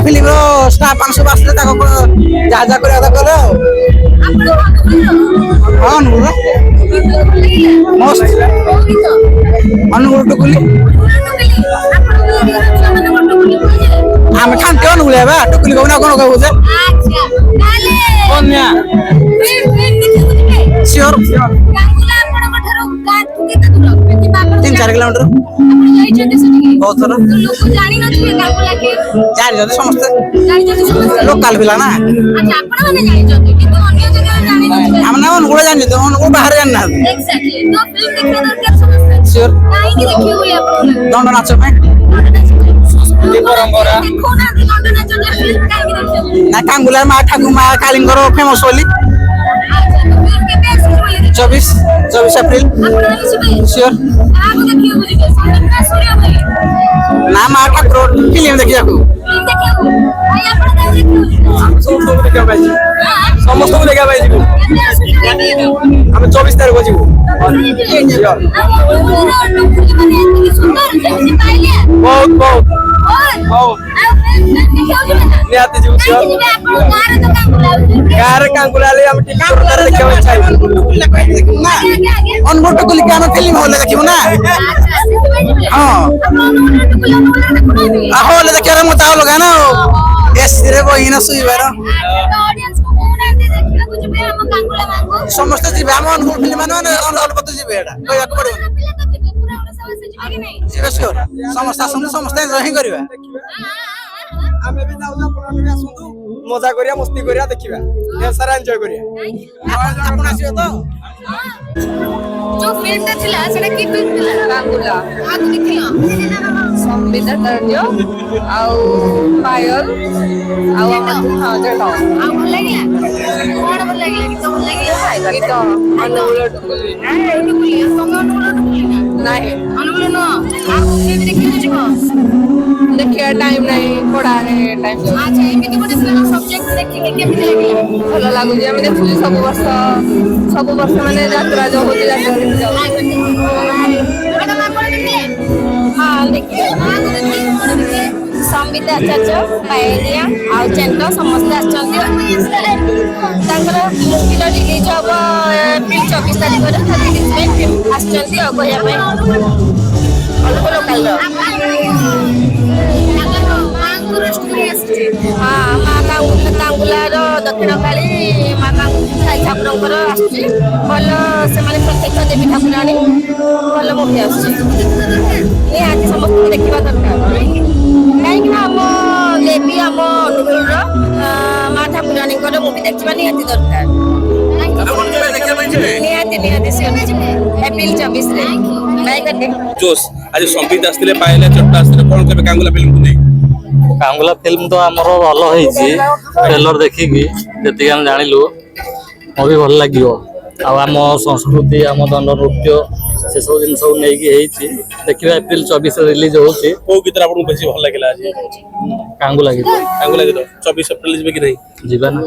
film रो star 500 आसले ताको जा जा करे अदा करे हां अनुगुल मस्त अनुगुल टुकुली आम खानते अनुगुल बा टुकुली को ना कोन कहू जे कोन्या श्योर 3-4 किलोमीटर बहुत थोड़ा जानी समस्त लोकल पिला ना हम ना उनको जानी तो उनको बाहर जानना श्योर दंड नाच में ना कांगुला मा ठाकुर मा कालिंगर फेमस होली 24 अप्रैल श्योर ना मा ठाकुर फिल्म देखिया को समस्त को देखा भाई हम 24 तारीख को जीवो बहुत बहुत बहुत नियाते जीव गारे कांगुलाले हम ठीक कर देखा चाहिए ना अनगोट को लिखा हम फिल्म होले देखिबो ना हां होले देखा रे मता लगा ना एस रे बहिना सुइबार समस्त जीवे हम अनगोट फिल्म माने अनगोट जीवे एटा कहया को पड़ो जीवे श्योर समस्त समस्त एन्जॉय करबा आमे भी जाऊ आपण भी आसुंदु मजा करिया मस्ती करिया देखिबा ढेर सारा एन्जॉय करिया आपण आसियो तो जो फिल्म थिला सेटा की फिल्म थिला कांगुला आगु देखियो संबिदा तरजो आउ पायल आउ हां जेटा आ भल लागिला कोन भल लागिला कि तो भल लागिला कि तो अनुगुल टुकुली टुकुली संग अनुगुल टुकुली नाही अनुगुल न आगु फिल्म देखियो जिवो देखिया टाइम नहीं पढ़ा है टाइम अच्छा एमिति गोटे सिनेमा सब्जेक्ट देखि के केमिति लागिला भल लागु जे हम देखुली सब वर्ष माने यात्रा जो होती यात्रा हां देखिए संबिता आचार्य पायलिया आउ चेंटा समस्त तांकर किलो रिलीज अब एप्रिल 24 तारिख रे आछंती अगया पे अलग लोकल हाँ माँ कांगुलार दक्षिण काली माँ ठाकुर आसुची भल से प्रत्यक्ष देवी ठाकुराणी भल मुवी आसुची समस्त देखा दरकार कहीं आम देवी आम अनुगुल माँ ठाकुराणी मुवी देखा निहाती दरकार एप्रिल 24 जोश आज संबित आसते पाइले चट्टा आसते कौन कहे कांगुला फिल्म को नहीं कांगुला फिल्म तो आमर भल होइछि ट्रेलर देखिकी जति हम जानिलु मूवी भल लागियो आम संस्कृति आम दंड नृत्य से सब जिन सब नहीं देखिए एप्रिल 24 रिलीज होची को गीत आपन बेसी भल लागिला आज कांगुला गीत 24 अप्रैल जीवे कि नहीं जीवा ना